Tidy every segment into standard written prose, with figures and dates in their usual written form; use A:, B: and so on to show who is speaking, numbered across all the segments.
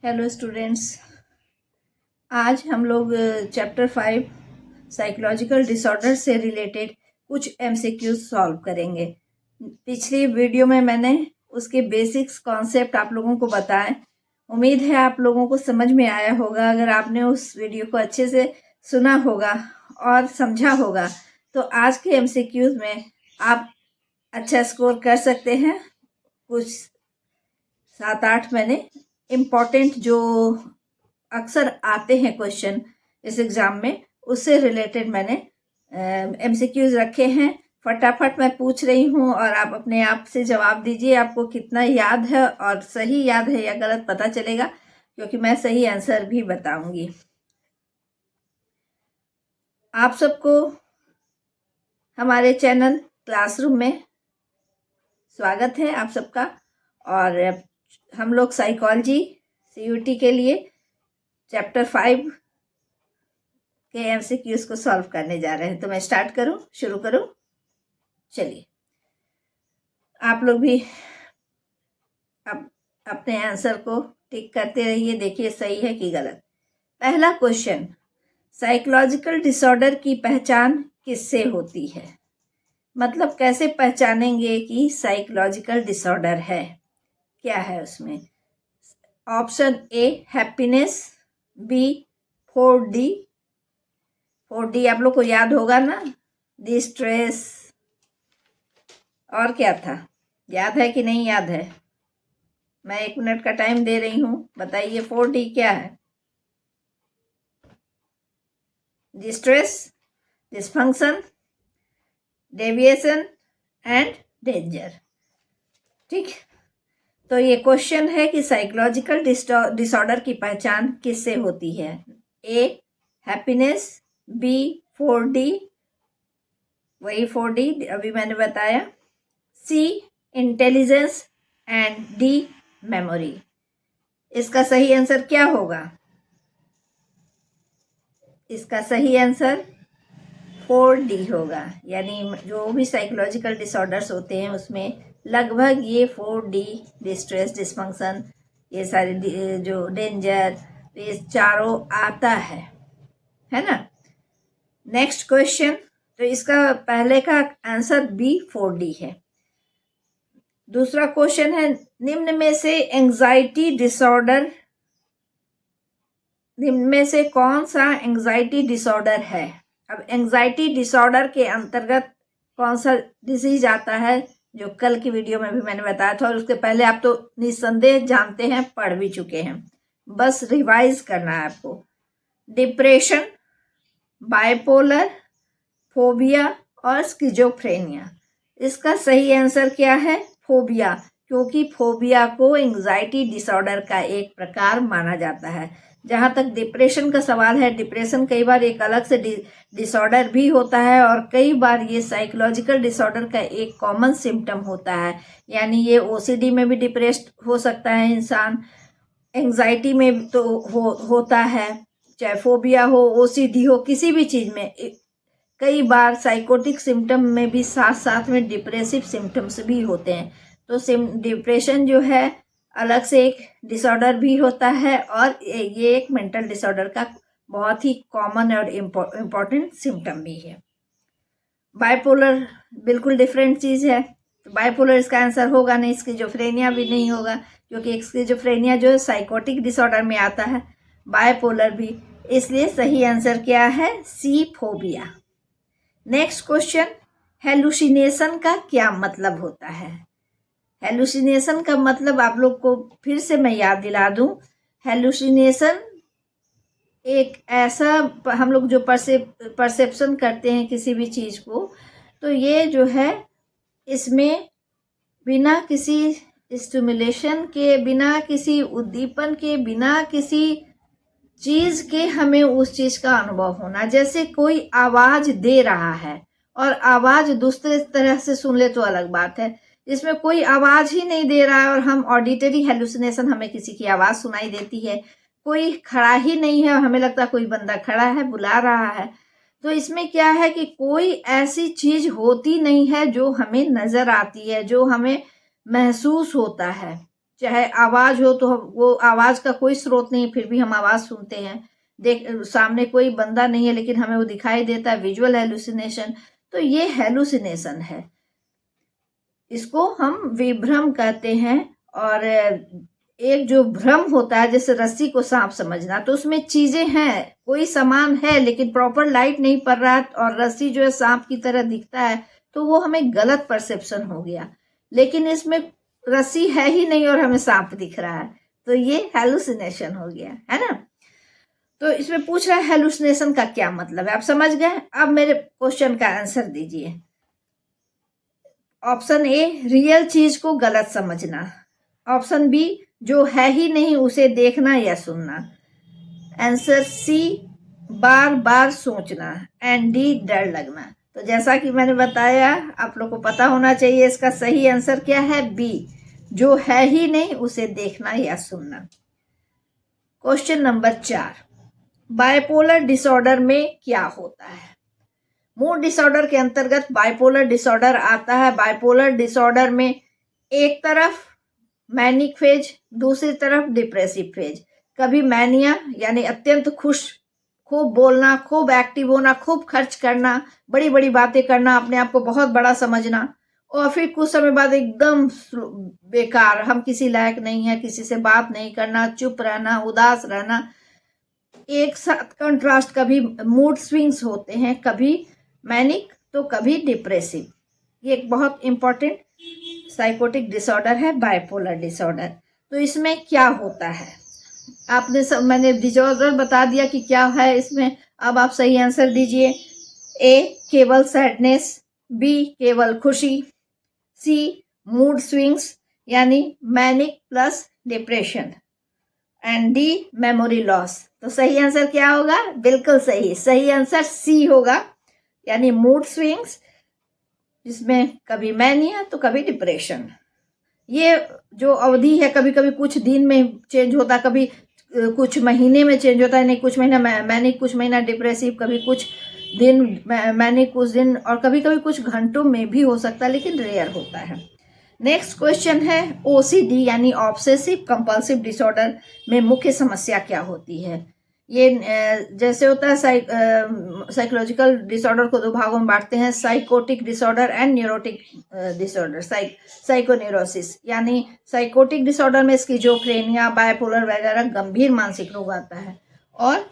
A: Hello students, आज हम लोग चैप्टर 5 साइकोलॉजिकल डिसऑर्डर से रिलेटेड कुछ एमसीक्यूज सॉल्व करेंगे। पिछली वीडियो में मैंने उसके बेसिक्स कॉन्सेप्ट आप लोगों को बताए। उम्मीद है आप लोगों को समझ में आया होगा। अगर आपने उस वीडियो को अच्छे से सुना होगा और समझा होगा तो आज के एमसीक्यूज में आप अच्छा स्कोर कर सकते हैं। कुछ 7-8 मैंने इम्पॉर्टेंट जो अक्सर आते हैं क्वेश्चन इस एग्ज़ाम में, उससे रिलेटेड मैंने एमसीक्यूज रखे हैं। फटाफट मैं पूछ रही हूँ और आप अपने आप से जवाब दीजिए। आपको कितना याद है और सही याद है या गलत पता चलेगा, क्योंकि मैं सही आंसर भी बताऊंगी। आप सबको हमारे चैनल क्लासरूम में स्वागत है आप सबका। और हम लोग साइकोलॉजी सीयूटी के लिए चैप्टर 5 के एमसीक्यूज को सॉल्व करने जा रहे हैं। तो मैं स्टार्ट करूं, शुरू करूं? चलिए, आप लोग भी अब अपने आंसर को टिक करते रहिए, देखिए सही है कि गलत। पहला क्वेश्चन, साइकोलॉजिकल डिसऑर्डर की पहचान किससे होती है? मतलब कैसे पहचानेंगे कि साइकोलॉजिकल डिसऑर्डर है, क्या है उसमें? Option A happiness, B 4D। 4D आप लोग को याद होगा ना, डिस्ट्रेस, और क्या था, याद है कि नहीं याद है? मैं 1 मिनट का टाइम दे रही हूँ, बताइए 4D क्या है? Distress, dysfunction, deviation and danger. ठीक, तो ये क्वेश्चन है कि साइकोलॉजिकल डिसऑर्डर की पहचान किससे होती है? ए हैप्पीनेस, बी 4D, वही 4D अभी मैंने बताया, सी इंटेलिजेंस एंड डी मेमोरी। इसका सही आंसर क्या होगा? इसका सही आंसर 4D होगा। यानी जो भी साइकोलॉजिकल डिसऑर्डर्स होते हैं उसमें लगभग ये 4D, डिस्ट्रेस, डिसफंक्शन, ये सारे जो डेंजर, ये चारों आता है ना। नेक्स्ट क्वेश्चन, तो इसका पहले का आंसर बी 4D है। दूसरा क्वेश्चन है, निम्न में से एंजाइटी डिसऑर्डर, निम्न में से कौन सा एंजाइटी डिसऑर्डर है? अब एंजाइटी डिसऑर्डर के अंतर्गत कौन सा डिजीज आता है, जो कल की वीडियो में भी मैंने बताया था, और उसके पहले आप तो निस्संदेह जानते हैं, पढ़ भी चुके हैं, बस रिवाइज करना है आपको। डिप्रेशन, बाइपोलर, फोबिया और स्किजोफ्रेनिया। इसका सही आंसर क्या है? फोबिया, क्योंकि फोबिया को एंजाइटी डिसऑर्डर का एक प्रकार माना जाता है। जहां तक डिप्रेशन का सवाल है, डिप्रेशन कई बार एक अलग से डिसऑर्डर भी होता है और कई बार ये साइकोलॉजिकल डिसऑर्डर का एक कॉमन सिम्टम होता है। यानी ये ओसीडी में भी डिप्रेस्ड हो सकता है इंसान, एंजाइटी में तो होता है, चाहे फोबिया हो, ओसीडी हो, किसी भी चीज में। कई बार साइकोटिक सिम्टम में भी साथ साथ में डिप्रेसिव सिम्टम्स भी होते हैं। तो डिप्रेशन जो है अलग से एक डिसऑर्डर भी होता है और ये एक मेंटल डिसऑर्डर का बहुत ही कॉमन और इम्पोर्टेंट सिम्टम भी है। बाइपोलर बिल्कुल डिफरेंट चीज है, तो बाइपोलर इसका आंसर होगा नहीं। स्किज़ोफ्रेनिया भी नहीं होगा, क्योंकि स्किज़ोफ्रेनिया जो है साइकोटिक डिसऑर्डर में आता है, बाइपोलर भी। इसलिए सही आंसर क्या है? सी फोबिया। नेक्स्ट क्वेश्चन, हेलुसिनेशन का क्या मतलब होता है? हेलुसिनेशन का मतलब आप लोग को फिर से मैं याद दिला दूं। हेलुसिनेशन एक ऐसा, हम लोग जो परसेप्शन करते हैं किसी भी चीज को, तो ये जो है इसमें बिना किसी स्टिमुलेशन के, बिना किसी उद्दीपन के, बिना किसी चीज के हमें उस चीज का अनुभव होना। जैसे कोई आवाज दे रहा है और आवाज दूसरे तरह से सुन ले तो अलग बात है, इसमें कोई आवाज ही नहीं दे रहा है और हम ऑडिटरी हेलुसिनेशन, हमें किसी की आवाज सुनाई देती है, कोई खड़ा ही नहीं है और हमें लगता है कोई बंदा खड़ा है बुला रहा है। तो इसमें क्या है कि कोई ऐसी चीज होती नहीं है जो हमें नजर आती है, जो हमें महसूस होता है, चाहे आवाज हो तो वो आवाज का कोई स्रोत नहीं, फिर भी हम आवाज सुनते हैं। देख सामने कोई बंदा नहीं है लेकिन हमें वो दिखाई देता है, विजुअल हेलुसिनेशन। तो ये हेलुसिनेशन है, इसको हम विभ्रम कहते हैं। और एक जो भ्रम होता है, जैसे रस्सी को सांप समझना, तो उसमें चीजें हैं, कोई सामान है लेकिन प्रॉपर लाइट नहीं पड़ रहा है और रस्सी जो है सांप की तरह दिखता है, तो वो हमें गलत परसेप्शन हो गया। लेकिन इसमें रस्सी है ही नहीं और हमें सांप दिख रहा है, तो ये हेलुसिनेशन हो गया, है ना। तो इसमें पूछ रहा है हेलुसिनेशन का क्या मतलब है, आप समझ गए। अब मेरे क्वेश्चन का आंसर दीजिए। ऑप्शन ए, रियल चीज को गलत समझना। ऑप्शन बी, जो है ही नहीं उसे देखना या सुनना। आंसर सी, बार बार सोचना। एंड डी, डर लगना। तो जैसा कि मैंने बताया, आप लोग को पता होना चाहिए इसका सही आंसर क्या है, बी, जो है ही नहीं उसे देखना या सुनना। क्वेश्चन नंबर 4, बाइपोलर डिसऑर्डर में क्या होता है। मूड डिसऑर्डर के अंतर्गत बाइपोलर डिसऑर्डर आता है। बाइपोलर डिसऑर्डर में एक तरफ मैनिक फेज, दूसरी तरफ डिप्रेसिव फेज। कभी मैनिया यानी अत्यंत खुश, खूब बोलना, खूब एक्टिव होना, खूब खर्च करना, बड़ी बड़ी बातें करना, अपने आप को बहुत बड़ा समझना, और फिर कुछ समय बाद एकदम बेकार, हम किसी लायक नहीं है, किसी से बात नहीं करना, चुप रहना, उदास रहना। एक साथ कंट्रास्ट, कभी मूड स्विंग्स होते हैं, कभी मैनिक तो कभी डिप्रेसिव। ये एक बहुत इंपॉर्टेंट साइकोटिक डिसऑर्डर है, बाइपोलर डिसऑर्डर। तो इसमें क्या होता है, आपने सब, मैंने डिसऑर्डर बता दिया कि क्या है इसमें। अब आप सही आंसर दीजिए। ए, केवल सैडनेस। बी, केवल खुशी। सी, मूड स्विंग्स यानी manic plus depression. And D, memory loss. तो सही आंसर क्या होगा, बिल्कुल सही, सही आंसर सी होगा, यानी मूड स्विंग्स, जिसमें कभी मैनिया तो कभी डिप्रेशन। ये जो अवधि है, कभी कभी कुछ दिन में चेंज होता है, कभी कुछ महीने में चेंज होता है, नहीं कुछ महीना मैनिक, कुछ महीना डिप्रेसिव, कभी कुछ दिन मैनिक, कुछ दिन, और कभी कभी कुछ घंटों में भी हो सकता है, लेकिन रेयर होता है। नेक्स्ट क्वेश्चन है, ओसीडी यानी ऑब्सेसिव कंपल्सिव डिसऑर्डर में मुख्य समस्या क्या होती है। ये जैसे होता है साइकोलॉजिकल डिसऑर्डर को दो भागों में बांटते हैं, psychotic disorder and neurotic disorder, psychoneurosis. यानी साइकोटिक डिसऑर्डर में स्किज़ोफ्रेनिया, बाइपोलर वगैरह गंभीर मानसिक रोग आता है, और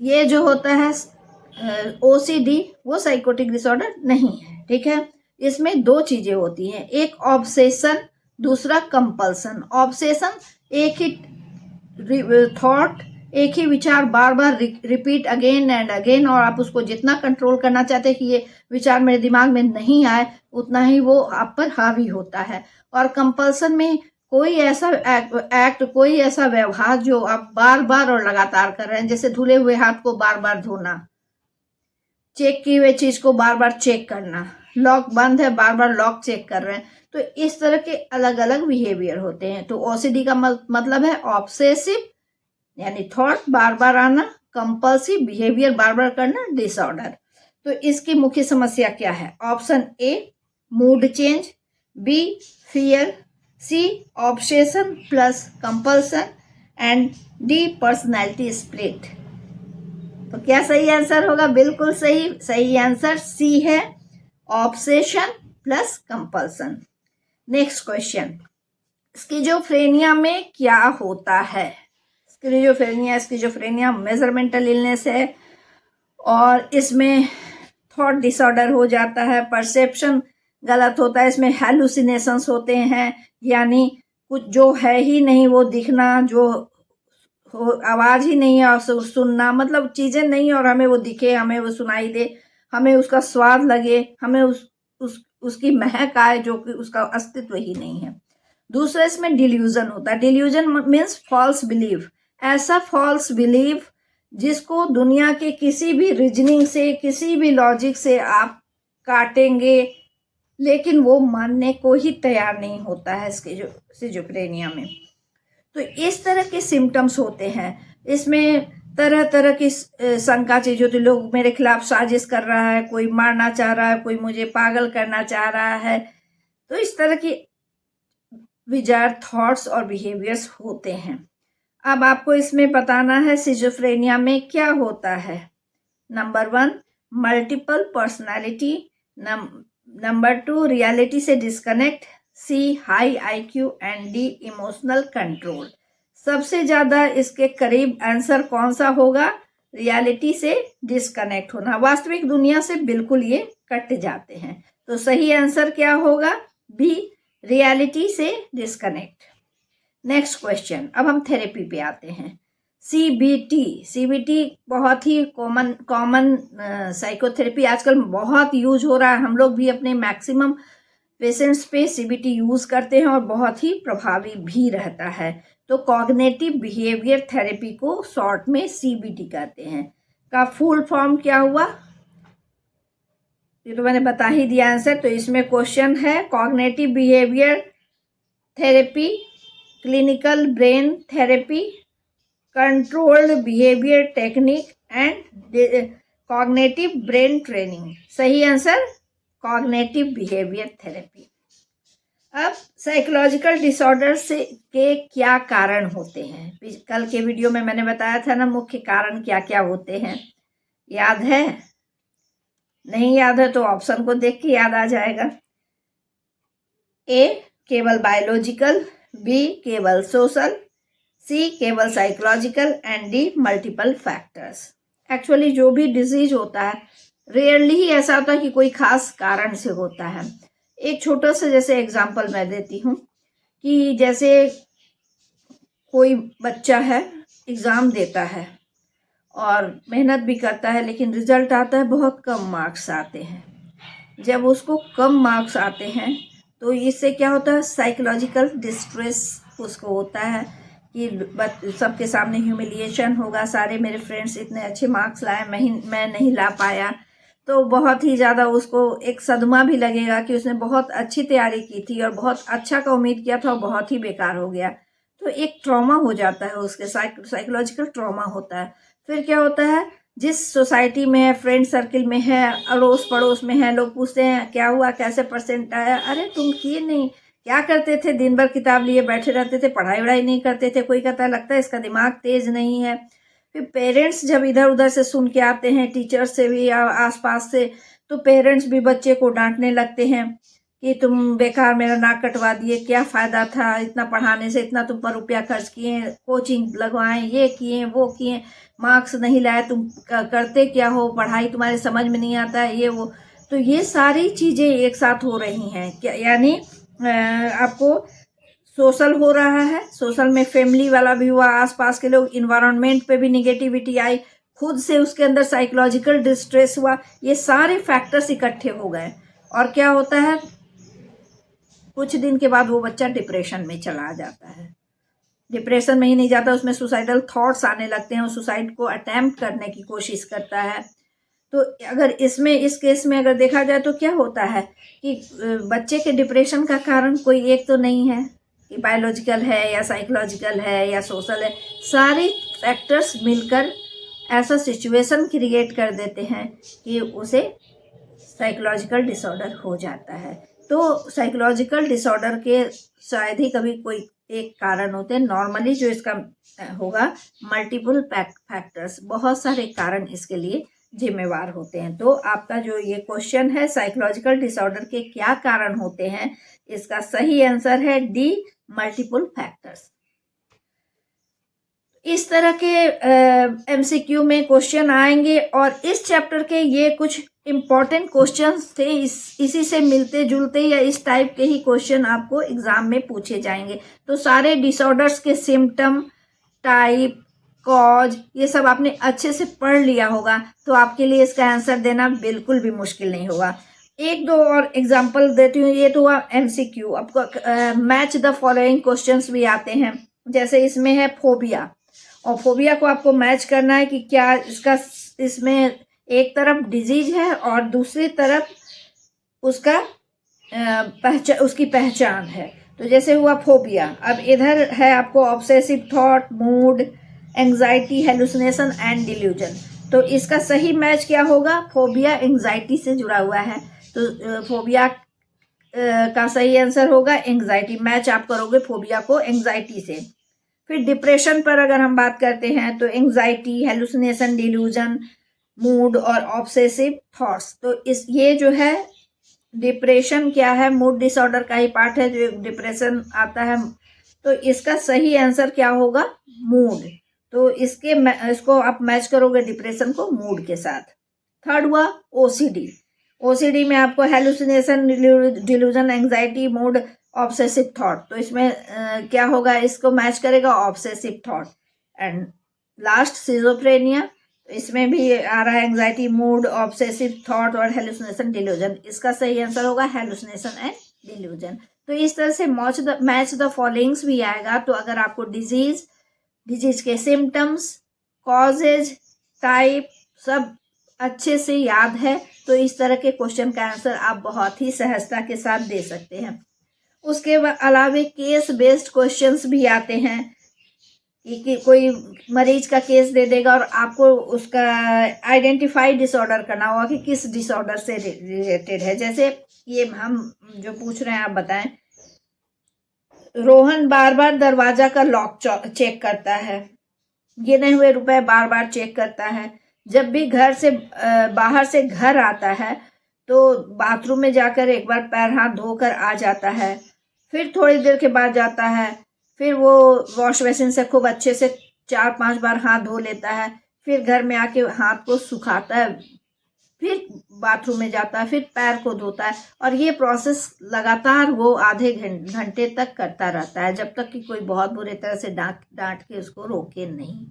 A: ये जो होता है ओसीडी, वो साइकोटिक डिसऑर्डर नहीं है, ठीक है। इसमें दो चीजें होती हैं, एक ऑब्सेशन, दूसरा कंपल्सन। ऑब्सेशन, एक ही थॉट, एक ही विचार बार बार रिपीट अगेन एंड अगेन, और आप उसको जितना कंट्रोल करना चाहते हैं कि ये विचार मेरे दिमाग में नहीं आए, उतना ही वो आप पर हावी होता है। और कंपल्सन में कोई ऐसा एक्ट, कोई ऐसा व्यवहार जो आप बार बार और लगातार कर रहे हैं, जैसे धुले हुए हाथ को बार बार धोना, चेक की हुई चीज को बार बार चेक करना, लॉक बंद है बार बार लॉक चेक कर रहे हैं, तो इस तरह के अलग अलग बिहेवियर होते हैं। तो ओसीडी का मतलब है ऑब्सेसिव यानी थॉट बार बार आना, कंपल्सिव बिहेवियर बार बार करना, डिसऑर्डर। तो इसकी मुख्य समस्या क्या है, option A, mood change. B, fear. C, obsession plus compulsion. And D, personality split. तो क्या सही आंसर होगा, बिल्कुल सही, सही आंसर सी है, obsession plus compulsion. Next question, schizophrenia में क्या होता है। स्किज़ोफ्रेनिया मेजरमेंटल इलनेस है, और इसमें थॉट डिसऑर्डर हो जाता है, परसेप्शन गलत होता है, इसमें हेलुसिनेशंस होते हैं, यानी कुछ जो है ही नहीं वो दिखना, जो आवाज ही नहीं है और सुनना, मतलब चीजें नहीं और हमें वो दिखे, हमें वो सुनाई दे, हमें उसका स्वाद लगे, हमें उसकी महक आए, जो कि उसका अस्तित्व ही नहीं है। दूसरा इसमें डिल्यूजन होता है। डिल्यूजन मीन्स फॉल्स बिलीफ, ऐसा फॉल्स बिलीफ जिसको दुनिया के किसी भी रीजनिंग से, किसी भी लॉजिक से आप काटेंगे, लेकिन वो मानने को ही तैयार नहीं होता है स्किज़ोफ्रेनिया में। तो इस तरह के सिम्टम्स होते हैं। इसमें तरह तरह की शंका चीज होती है, लोग मेरे खिलाफ साजिश कर रहा है, कोई मारना चाह रहा है, कोई मुझे पागल करना चाह रहा है। तो इस तरह की विजार थॉट्स और बिहेवियर्स होते हैं। अब आपको इसमें बताना है सिजोफ्रेनिया में क्या होता है। Number 1 multiple personality, number 2 reality से disconnect, C high IQ and D emotional control. सबसे ज्यादा इसके करीब आंसर कौन सा होगा? रियलिटी से डिस्कनेक्ट होना, वास्तविक दुनिया से बिल्कुल ये कट जाते हैं। तो सही आंसर क्या होगा? बी, रियलिटी से डिस्कनेक्ट। नेक्स्ट क्वेश्चन, अब हम थेरेपी पे आते हैं। सीबीटी बहुत ही कॉमन साइकोथेरेपी आजकल बहुत यूज हो रहा है। हम लोग भी अपने मैक्सिमम पेशेंट्स पे सीबीटी यूज करते हैं और बहुत ही प्रभावी भी रहता है। तो कॉग्निटिव बिहेवियर थेरेपी को शॉर्ट में सीबीटी कहते हैं। का फुल फॉर्म क्या हुआ? ये तो मैंने बता ही दिया आंसर। तो इसमें क्वेश्चन है cognitive behaviour therapy, clinical brain therapy, controlled behaviour technique and cognitive brain training. सही आंसर कॉग्निटिव बिहेवियर थेरेपी। अब साइकोलॉजिकल डिसऑर्डर से के क्या कारण होते हैं? कल के वीडियो में मैंने बताया था ना मुख्य कारण क्या क्या होते हैं, याद है? नहीं याद है तो ऑप्शन को देख के याद आ जाएगा। ए केवल बायोलॉजिकल, बी केवल सोशल, सी केवल psychological and D multiple factors. Actually जो भी डिजीज होता है रेयरली ही ऐसा होता है कि कोई खास कारण से होता है। एक छोटा सा जैसे एग्जांपल मैं देती हूँ कि जैसे कोई बच्चा है, एग्ज़ाम देता है और मेहनत भी करता है, लेकिन रिजल्ट आता है बहुत कम मार्क्स आते हैं। जब उसको कम मार्क्स आते हैं तो इससे क्या होता है? साइकोलॉजिकल डिस्ट्रेस उसको होता है कि सबके सामने ह्यूमिलिएशन होगा, सारे मेरे फ्रेंड्स इतने अच्छे मार्क्स लाए, मैं नहीं ला पाया। तो बहुत ही ज़्यादा उसको एक सदमा भी लगेगा कि उसने बहुत अच्छी तैयारी की थी और बहुत अच्छा का उम्मीद किया था और बहुत ही बेकार हो गया। तो एक ट्रॉमा हो जाता है उसके, साइकोलॉजिकल ट्रॉमा होता है। फिर क्या होता है? जिस सोसाइटी में है, फ्रेंड सर्किल में है, अड़ोस पड़ोस में है, लोग पूछते हैं क्या हुआ, कैसे परसेंट आया? अरे तुम किए नहीं, क्या करते थे? दिन भर किताब लिए बैठे रहते थे, पढ़ाई वढ़ाई नहीं करते थे। कोई कहता है लगता है इसका दिमाग तेज नहीं है। फिर पेरेंट्स जब इधर उधर से सुन के आते हैं, टीचर्स से भी या आसपास से, तो पेरेंट्स भी बच्चे को डांटने लगते हैं कि तुम बेकार मेरा नाक कटवा दिए, क्या फ़ायदा था इतना पढ़ाने से, इतना तुम पर रुपया खर्च किए, कोचिंग लगवाएं, ये किए वो किए, मार्क्स नहीं लाए, तुम करते क्या हो, पढ़ाई तुम्हारे समझ में नहीं आता है, ये वो। तो ये सारी चीज़ें एक साथ हो रही हैं क्या? यानी आपको सोशल हो रहा है, सोशल में फैमिली वाला भी हुआ, आसपास के लोग, इन्वायरमेंट पे भी निगेटिविटी आई, खुद से उसके अंदर साइकोलॉजिकल डिस्ट्रेस हुआ। ये सारे फैक्टर्स इकट्ठे हो गए और क्या होता है? कुछ दिन के बाद वो बच्चा डिप्रेशन में चला जाता है। डिप्रेशन में ही नहीं जाता, उसमें सुसाइडल थॉट्स आने लगते हैं, वो सुसाइड को अटेम्प्ट करने की कोशिश करता है। तो अगर इस केस में अगर देखा जाए तो क्या होता है कि बच्चे के डिप्रेशन का कारण कोई एक तो नहीं है कि बायोलॉजिकल है या साइकोलॉजिकल है या सोशल है, सारे फैक्टर्स मिलकर ऐसा सिचुएशन क्रिएट कर देते हैं कि उसे साइकोलॉजिकल डिसऑर्डर हो जाता है। तो साइकोलॉजिकल डिसऑर्डर के शायद ही कभी कोई एक कारण होते हैं, नॉर्मली जो इसका होगा मल्टीपल फैक्टर्स, बहुत सारे कारण इसके लिए जिम्मेवार होते हैं। तो आपका जो ये क्वेश्चन है साइकोलॉजिकल डिसऑर्डर के क्या कारण होते हैं, इसका सही आंसर है डी, मल्टीपल फैक्टर्स। इस तरह के एमसीक्यू में क्वेश्चन आएंगे और इस चैप्टर के ये कुछ इम्पॉर्टेंट क्वेश्चंस थे, इसी से मिलते जुलते या इस टाइप के ही क्वेश्चन आपको एग्जाम में पूछे जाएंगे। तो सारे डिसऑर्डर्स के सिम्टम, टाइप, कॉज, ये सब आपने अच्छे से पढ़ लिया होगा, तो आपके लिए इसका आंसर देना बिल्कुल भी मुश्किल नहीं होगा। एक दो और एग्जाम्पल देती हूँ। ये तो हुआ एमसीक्यू। आपको मैच द फॉलोइंग क्वेश्चंस भी आते हैं, जैसे इसमें है फोबिया, और फोबिया को आपको मैच करना है कि क्या इसमें एक तरफ डिजीज है और दूसरी तरफ उसका उसकी पहचान है। तो जैसे हुआ फोबिया, अब इधर है आपको obsessive thought, mood, anxiety, hallucination and delusion. तो इसका सही मैच क्या होगा? फोबिया एंजाइटी से जुड़ा हुआ है। तो फोबिया का सही आंसर होगा एंग्जाइटी। मैच आप करोगे फोबिया को एंग्जाइटी से। फिर डिप्रेशन पर अगर हम बात करते हैं तो एंग्जाइटी, हेलुसिनेशन, डिल्यूजन, मूड और ऑब्सेसिव थॉट्स। तो इस ये जो है डिप्रेशन क्या है, मूड डिसऑर्डर का ही पार्ट है जो डिप्रेशन आता है। तो इसका सही आंसर क्या होगा, मूड। तो इसको आप मैच करोगे डिप्रेशन को मूड के साथ। थर्ड हुआ ओसीडी। ओसीडी में आपको hallucination, delusion, anxiety, mood, obsessive thought. तो इसमें क्या होगा, इसको मैच करेगा obsessive thought. And last schizophrenia, इसमें भी आ रहा है एंग्जाइटी, मूड, ऑब्सेसिव थॉट और हेलुसिनेशन, डिल्यूजन। इसका सही आंसर होगा हेलुसिनेशन एंड डिल्यूजन। तो इस तरह से मैच द फॉलोइंग्स भी आएगा। तो अगर आपको डिजीज के सिम्टम्स, कॉजेज, टाइप सब अच्छे से याद है तो इस तरह के क्वेश्चन का आंसर आप बहुत ही सहजता के साथ दे सकते हैं। उसके अलावा केस बेस्ड क्वेश्चंस भी आते हैं कि कोई मरीज का केस दे देगा और आपको उसका आइडेंटिफाई डिसऑर्डर करना होगा कि किस डिसऑर्डर से रिलेटेड है। जैसे ये हम जो पूछ रहे हैं आप बताएं। रोहन बार बार दरवाजा का लॉक चेक करता है, गिने हुए रुपए बार बार चेक करता है, जब भी घर से बाहर से घर आता है तो बाथरूम में जाकर एक बार पैर हाथ धोकर आ जाता है, फिर थोड़ी देर के बाद जाता है, फिर वो वॉश बेसिन से खूब अच्छे से 4-5 बार हाथ धो लेता है, फिर घर में आके हाथ को सुखाता है, फिर बाथरूम में जाता है, फिर पैर को धोता है। और ये प्रोसेस लगातार वो आधे घंटे तक करता रहता है जब तक कि कोई बहुत बुरी तरह से डांट के उसको रोके नहीं।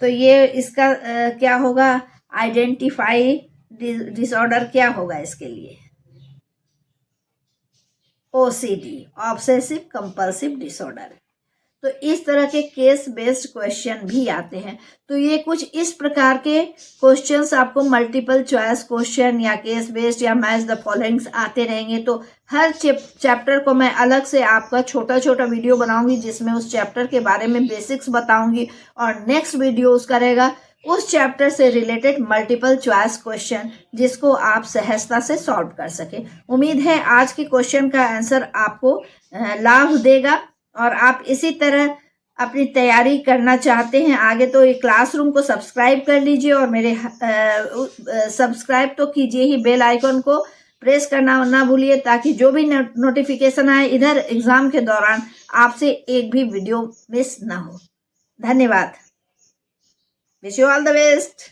A: तो ये इसका क्या होगा, आइडेंटिफाई डिसऑर्डर क्या होगा इसके लिए, ओसीडी, ऑब्सेसिव कंपल्सिव डिसऑर्डर। तो इस तरह के केस बेस्ड क्वेश्चन भी आते हैं। तो ये कुछ इस प्रकार के क्वेश्चंस आपको मल्टीपल चॉइस क्वेश्चन या केस बेस्ड या मैच द फॉलोइंग्स आते रहेंगे। तो हर चैप्टर को मैं अलग से आपका छोटा छोटा वीडियो बनाऊंगी जिसमें उस चैप्टर के बारे में बेसिक्स बताऊंगी और नेक्स्ट वीडियो उसका रहेगा उस चैप्टर से रिलेटेड मल्टीपल चॉइस क्वेश्चन जिसको आप सहजता से सॉल्व कर सके। उम्मीद है आज के क्वेश्चन का आंसर आपको लाभ देगा और आप इसी तरह अपनी तैयारी करना चाहते हैं आगे तो ये क्लासरूम को सब्सक्राइब कर लीजिए और मेरे सब्सक्राइब तो कीजिए ही, बेल आइकन को प्रेस करना ना भूलिए ताकि जो भी नोटिफिकेशन आए इधर एग्जाम के दौरान आपसे एक भी वीडियो मिस ना हो। धन्यवाद। Wish you all the best.